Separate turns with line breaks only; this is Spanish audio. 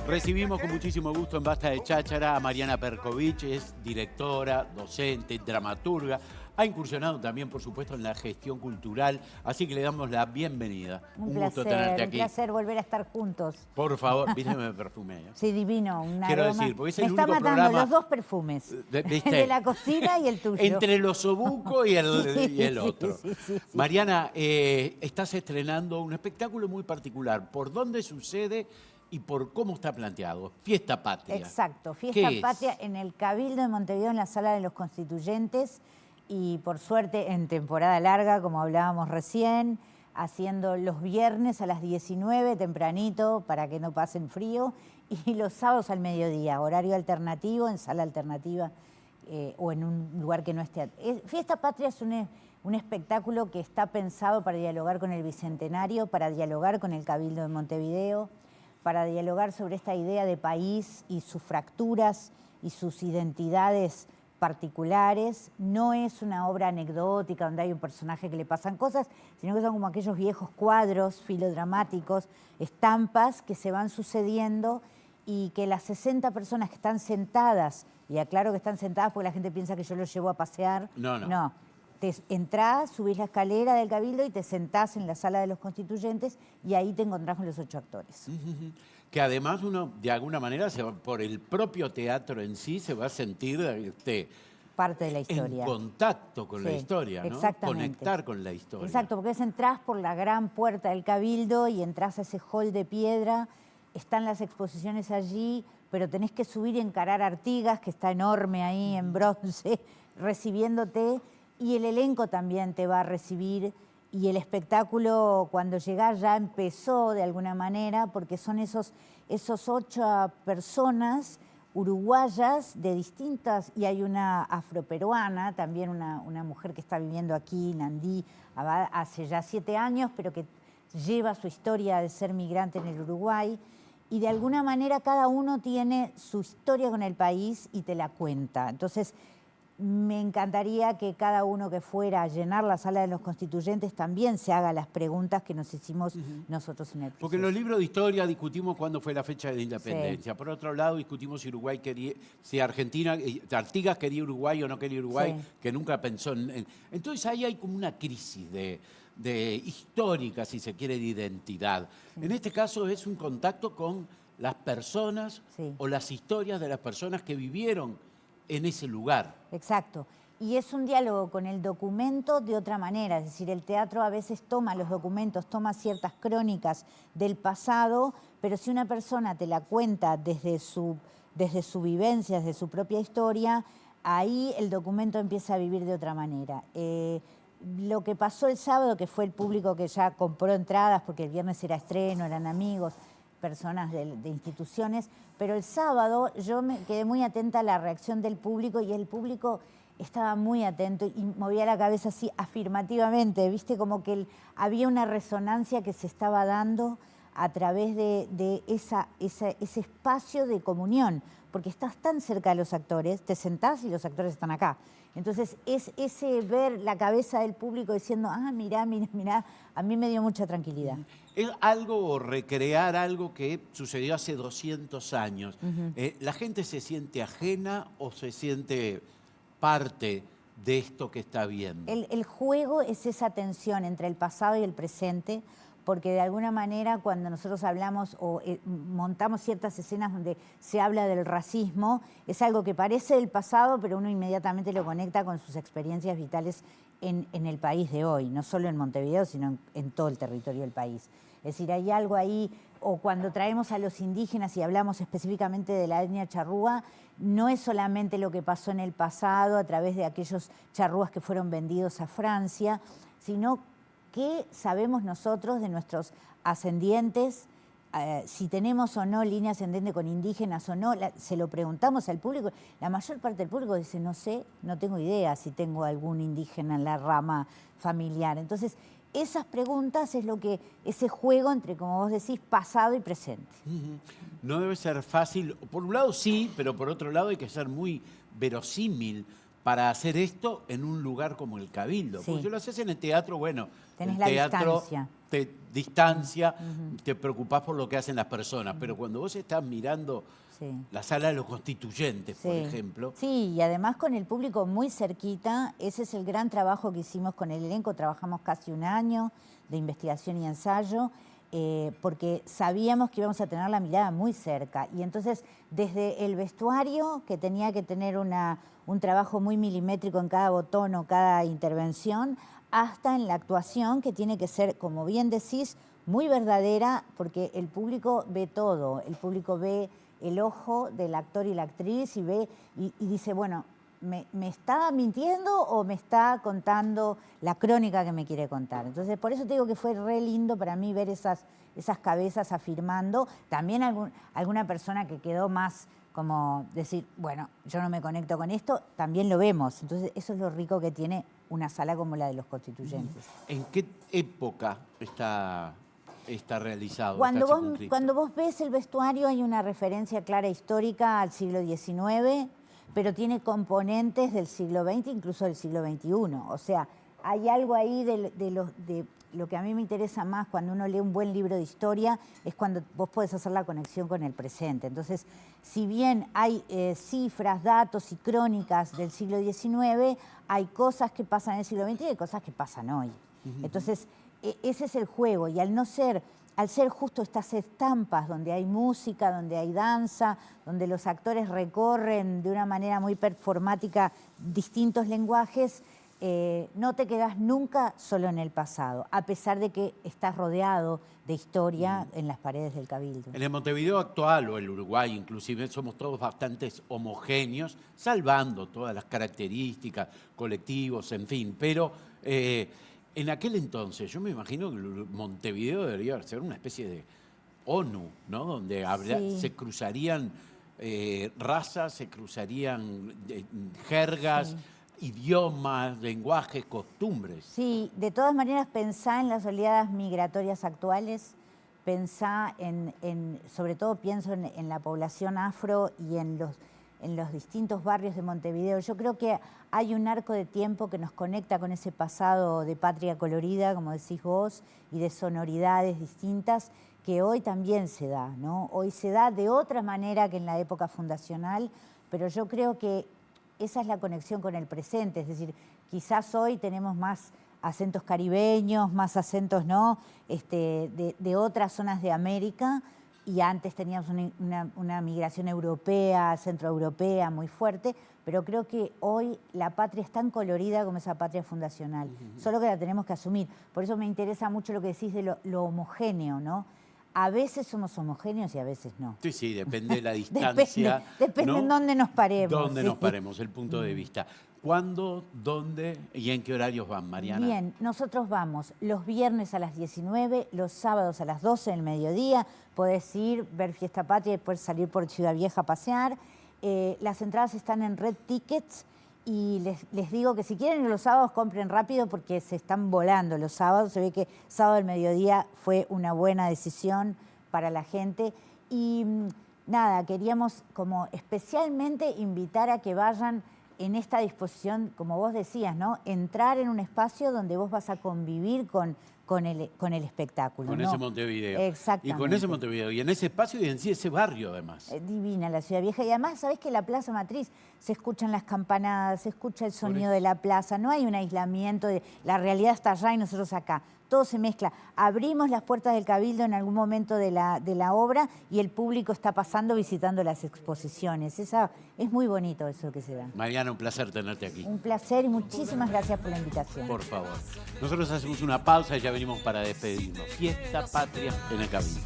Recibimos con muchísimo gusto en Basta de Cháchara a Mariana Perkovich, es directora, docente, dramaturga. Ha incursionado también, por supuesto, en la gestión cultural, así que le damos la bienvenida. Un gusto tenerte aquí.
Un placer volver a estar juntos.
Por favor, viste, me perfumé.
Sí, divino, un
Quiero
aroma.
decir, porque es
Me
el
está
único
matando
programa,
los dos perfumes,
¿viste?
el de la cocina y el tuyo.
Entre el osobuco y el otro.
Sí.
Mariana, estás estrenando un espectáculo muy particular. ¿Por dónde sucede y por cómo está planteado? Fiesta Patria.
Exacto,
¿Qué
Fiesta
es?
Patria en el Cabildo de Montevideo, en la Sala de los Constituyentes, y por suerte en temporada larga, como hablábamos recién, haciendo los viernes a las 19, tempranito, para que no pasen frío, y los sábados al mediodía, horario alternativo, en sala alternativa o en un lugar que no esté. Fiesta Patria es un espectáculo que está pensado para dialogar con el Bicentenario, para dialogar con el Cabildo de Montevideo, para dialogar sobre esta idea de país y sus fracturas y sus identidades particulares. No es una obra anecdótica donde hay un personaje que le pasan cosas, sino que son como aquellos viejos cuadros filodramáticos, estampas que se van sucediendo y que las 60 personas que están sentadas, y aclaro que están sentadas porque la gente piensa que yo los llevo a pasear. No. Te entrás, subís la escalera del Cabildo y te sentás en la Sala de los Constituyentes y ahí te encontrás con los 8 actores.
Que además uno, de alguna manera, por el propio teatro en sí, se va a sentir
parte de la historia.
En contacto con la historia, ¿no?
Exactamente.
Conectar con la historia.
Exacto, porque entrás por la gran puerta del Cabildo y entrás a ese hall de piedra, están las exposiciones allí, pero tenés que subir y encarar Artigas, que está enorme ahí en bronce, recibiéndote. Y el elenco también te va a recibir y el espectáculo cuando llegás ya empezó de alguna manera porque son esos 8 personas uruguayas de distintas, y hay una afroperuana, también una mujer que está viviendo aquí, Nandí, hace ya 7 años, pero que lleva su historia de ser migrante en el Uruguay. Y de alguna manera cada uno tiene su historia con el país y te la cuenta. Entonces, me encantaría que cada uno que fuera a llenar la Sala de los Constituyentes también se haga las preguntas que nos hicimos nosotros en el proceso.
Porque en los libros de historia discutimos cuándo fue la fecha de la independencia.
Sí.
Por otro lado, discutimos si Uruguay quería, si Argentina, Artigas quería Uruguay o no quería Uruguay, sí, que nunca pensó en... Entonces ahí hay como una crisis de histórica, si se quiere, de identidad. Sí. En este caso es un contacto con las personas, sí, o las historias de las personas que vivieron en ese lugar.
Exacto. Y es un diálogo con el documento de otra manera. Es decir, el teatro a veces toma los documentos, toma ciertas crónicas del pasado, pero si una persona te la cuenta desde su vivencia, desde su propia historia, ahí el documento empieza a vivir de otra manera. Lo que pasó el sábado, que fue el público que ya compró entradas, porque el viernes era estreno, eran amigos, personas de instituciones, pero el sábado yo me quedé muy atenta a la reacción del público y el público estaba muy atento y movía la cabeza así afirmativamente, viste, como que había una resonancia que se estaba dando a través de ese espacio de comunión, porque estás tan cerca de los actores, te sentás y los actores están acá. Entonces, es ese ver la cabeza del público diciendo, mirá, a mí me dio mucha tranquilidad.
Es algo, o recrear algo que sucedió hace 200 años. ¿La gente se siente ajena o se siente parte de esto que está viendo?
El juego es esa tensión entre el pasado y el presente, porque de alguna manera cuando nosotros hablamos o montamos ciertas escenas donde se habla del racismo, es algo que parece del pasado, pero uno inmediatamente lo conecta con sus experiencias vitales en el país de hoy, no solo en Montevideo, sino en todo el territorio del país. Es decir, hay algo ahí, o cuando traemos a los indígenas y hablamos específicamente de la etnia charrúa, no es solamente lo que pasó en el pasado a través de aquellos charrúas que fueron vendidos a Francia, sino qué sabemos nosotros de nuestros ascendientes, si tenemos o no línea ascendente con indígenas o no, se lo preguntamos al público. La mayor parte del público dice, no sé, no tengo idea si tengo algún indígena en la rama familiar. Entonces, esas preguntas es lo que, ese juego entre, como vos decís, pasado y presente.
No debe ser fácil, por un lado sí, pero por otro lado hay que ser muy verosímil para hacer esto en un lugar como el Cabildo.
Sí.
Porque si lo haces en el teatro, bueno,
Tenés
el
la
teatro
distancia.
te distancia, te preocupás por lo que hacen las personas, pero cuando vos estás mirando
Sí.
la sala de los constituyentes, por
Sí.
ejemplo,
Sí, y además con el público muy cerquita, ese es el gran trabajo que hicimos con el elenco, trabajamos casi un año de investigación y ensayo, porque sabíamos que íbamos a tener la mirada muy cerca. Y entonces, desde el vestuario, que tenía que tener un trabajo muy milimétrico en cada botón o cada intervención, hasta en la actuación, que tiene que ser, como bien decís, muy verdadera, porque el público ve todo, el público ve el ojo del actor y la actriz y ve y dice, bueno, ¿me está mintiendo o me está contando la crónica que me quiere contar? Entonces, por eso te digo que fue re lindo para mí ver esas cabezas afirmando. También alguna persona que quedó más como decir, bueno, yo no me conecto con esto, también lo vemos. Entonces, eso es lo rico que tiene una sala como la de los constituyentes.
¿en qué época está realizado?
Cuando
está
vos,
circunscrito?
cuando vos ves el vestuario hay una referencia clara histórica al siglo XIX, pero tiene componentes del siglo XX, incluso del siglo XXI. O sea, hay algo ahí de lo que a mí me interesa más cuando uno lee un buen libro de historia, es cuando vos podés hacer la conexión con el presente. Entonces, si bien hay cifras, datos y crónicas del siglo XIX, hay cosas que pasan en el siglo XX y hay cosas que pasan hoy. Entonces, ese es el juego. Y al ser justo estas estampas donde hay música, donde hay danza, donde los actores recorren de una manera muy performática distintos lenguajes, no te quedas nunca solo en el pasado, a pesar de que estás rodeado de historia en las paredes del Cabildo.
En el Montevideo actual o el Uruguay inclusive somos todos bastante homogéneos, salvando todas las características, colectivos, en fin, pero en aquel entonces yo me imagino que Montevideo debería ser una especie de ONU, ¿no? Donde
Sí.
se cruzarían razas, se cruzarían jergas,
Sí.
idiomas, lenguajes, costumbres.
Sí, de todas maneras pensá en las oleadas migratorias actuales, pensá sobre todo pienso en la población afro y en los distintos barrios de Montevideo. Yo creo que hay un arco de tiempo que nos conecta con ese pasado de patria colorida, como decís vos, y de sonoridades distintas, que hoy también se da, ¿no? Hoy se da de otra manera que en la época fundacional, pero yo creo que esa es la conexión con el presente, es decir, quizás hoy tenemos más acentos caribeños, más acentos, ¿no? de otras zonas de América, y antes teníamos una migración europea, centroeuropea muy fuerte, pero creo que hoy la patria es tan colorida como esa patria fundacional, solo que la tenemos que asumir. Por eso me interesa mucho lo que decís de lo homogéneo, ¿no? A veces somos homogéneos y a veces no.
Sí, sí, depende de la distancia.
Depende
¿no?
en dónde nos paremos.
Dónde
sí.
nos paremos, el punto de vista. ¿Cuándo, dónde y en qué horarios van, Mariana?
Bien, nosotros vamos los viernes a las 19, los sábados a las 12 del mediodía. Podés ir, ver Fiesta Patria y después salir por Ciudad Vieja a pasear. Las entradas están en Red Tickets y les digo que si quieren los sábados compren rápido porque se están volando los sábados. Se ve que sábado al mediodía fue una buena decisión para la gente. Y nada, queríamos como especialmente invitar a que vayan en esta disposición, como vos decías, ¿no? Entrar en un espacio donde vos vas a convivir con el espectáculo.
Con
¿no?
ese Montevideo.
Exactamente.
Y con ese Montevideo. Y en ese espacio y en sí ese barrio, además.
Divina la Ciudad Vieja. Y además, ¿sabés que la Plaza Matriz se escuchan las campanadas, se escucha el sonido de la plaza? No hay un aislamiento, la realidad está allá y nosotros acá. Todo se mezcla. Abrimos las puertas del Cabildo en algún momento de la obra y el público está pasando visitando las exposiciones. Es muy bonito eso que se da.
Mariana, un placer tenerte aquí.
Un placer y muchísimas gracias por la invitación.
Por favor. Nosotros hacemos una pausa y ya venimos para despedirnos. Fiesta Patria en el Cabildo.